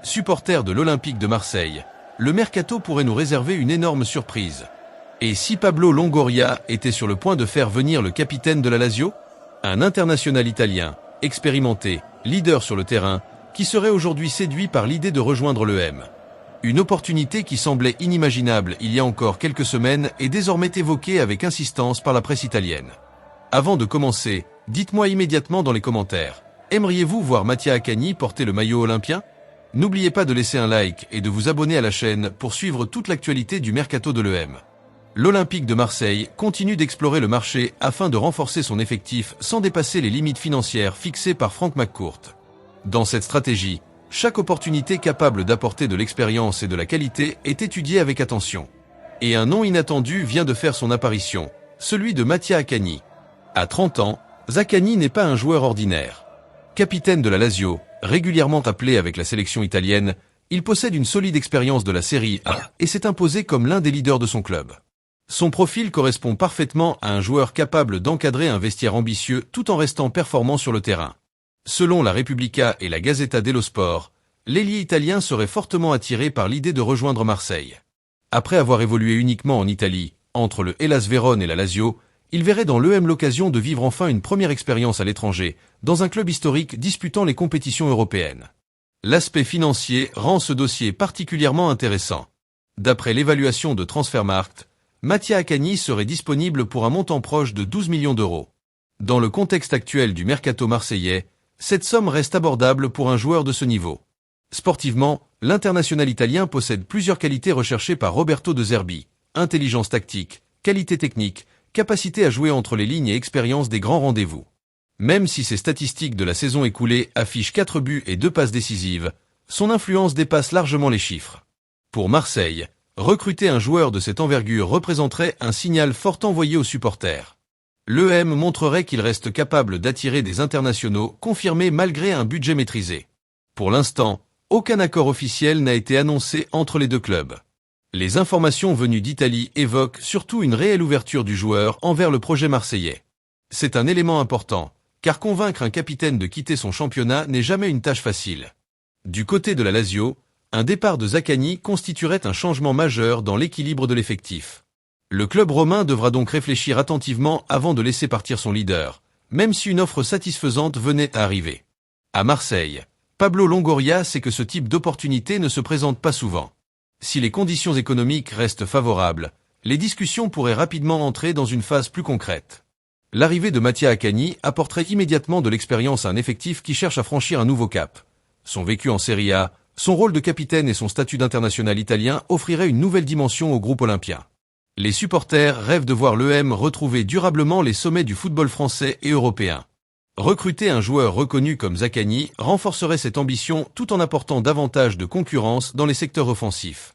Supporters de l'Olympique de Marseille, le mercato pourrait nous réserver une énorme surprise. Et si Pablo Longoria était sur le point de faire venir le capitaine de la Lazio? Un international italien, expérimenté, leader sur le terrain, qui serait aujourd'hui séduit par l'idée de rejoindre l'EM. Une opportunité qui semblait inimaginable il y a encore quelques semaines est désormais évoquée avec insistance par la presse italienne. Avant de commencer, dites-moi immédiatement dans les commentaires, aimeriez-vous voir Mattia Acanji porter le maillot olympien? N'oubliez pas de laisser un like et de vous abonner à la chaîne pour suivre toute l'actualité du mercato de l'EM. L'Olympique de Marseille continue d'explorer le marché afin de renforcer son effectif sans dépasser les limites financières fixées par Frank McCourt. Dans cette stratégie, chaque opportunité capable d'apporter de l'expérience et de la qualité est étudiée avec attention. Et un nom inattendu vient de faire son apparition, celui de Mattia Acanji. À 30 ans, Zaccagni n'est pas un joueur ordinaire. Capitaine de la Lazio, régulièrement appelé avec la sélection italienne, il possède une solide expérience de la Serie A et s'est imposé comme l'un des leaders de son club. Son profil correspond parfaitement à un joueur capable d'encadrer un vestiaire ambitieux tout en restant performant sur le terrain. Selon la Repubblica et la Gazzetta dello Sport, l'ailier italien serait fortement attiré par l'idée de rejoindre Marseille. Après avoir évolué uniquement en Italie, entre le Hellas Vérone et la Lazio, il verrait dans l'EM l'occasion de vivre enfin une première expérience à l'étranger, dans un club historique disputant les compétitions européennes. L'aspect financier rend ce dossier particulièrement intéressant. D'après l'évaluation de Transfermarkt, Mattia Acanji serait disponible pour un montant proche de 12 millions d'euros. Dans le contexte actuel du mercato marseillais, cette somme reste abordable pour un joueur de ce niveau. Sportivement, l'international italien possède plusieurs qualités recherchées par Roberto De Zerbi: intelligence tactique, qualité technique, capacité à jouer entre les lignes et expérience des grands rendez-vous. Même si ses statistiques de la saison écoulée affichent 4 buts et 2 passes décisives, son influence dépasse largement les chiffres. Pour Marseille, recruter un joueur de cette envergure représenterait un signal fort envoyé aux supporters. L'EM montrerait qu'il reste capable d'attirer des internationaux confirmés malgré un budget maîtrisé. Pour l'instant, aucun accord officiel n'a été annoncé entre les deux clubs. Les informations venues d'Italie évoquent surtout une réelle ouverture du joueur envers le projet marseillais. C'est un élément important, car convaincre un capitaine de quitter son championnat n'est jamais une tâche facile. Du côté de la Lazio, un départ de Zaccagni constituerait un changement majeur dans l'équilibre de l'effectif. Le club romain devra donc réfléchir attentivement avant de laisser partir son leader, même si une offre satisfaisante venait à arriver. À Marseille, Pablo Longoria sait que ce type d'opportunité ne se présente pas souvent. Si les conditions économiques restent favorables, les discussions pourraient rapidement entrer dans une phase plus concrète. L'arrivée de Mattia Acanji apporterait immédiatement de l'expérience à un effectif qui cherche à franchir un nouveau cap. Son vécu en Serie A, son rôle de capitaine et son statut d'international italien offriraient une nouvelle dimension au groupe olympien. Les supporters rêvent de voir l'EM retrouver durablement les sommets du football français et européen. Recruter un joueur reconnu comme Zaccagni renforcerait cette ambition tout en apportant davantage de concurrence dans les secteurs offensifs.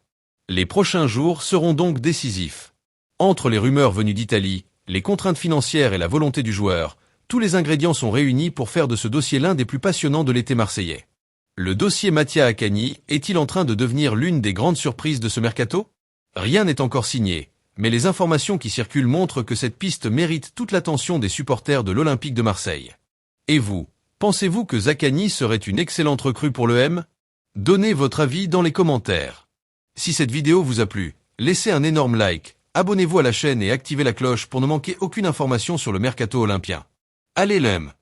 Les prochains jours seront donc décisifs. Entre les rumeurs venues d'Italie, les contraintes financières et la volonté du joueur, tous les ingrédients sont réunis pour faire de ce dossier l'un des plus passionnants de l'été marseillais. Le dossier Mattia Acanji est-il en train de devenir l'une des grandes surprises de ce mercato? Rien n'est encore signé, mais les informations qui circulent montrent que cette piste mérite toute l'attention des supporters de l'Olympique de Marseille. Et vous, pensez-vous que Zaccagni serait une excellente recrue pour l'EM? Donnez votre avis dans les commentaires. Si cette vidéo vous a plu, laissez un énorme like, abonnez-vous à la chaîne et activez la cloche pour ne manquer aucune information sur le mercato olympien. Allez l'EM!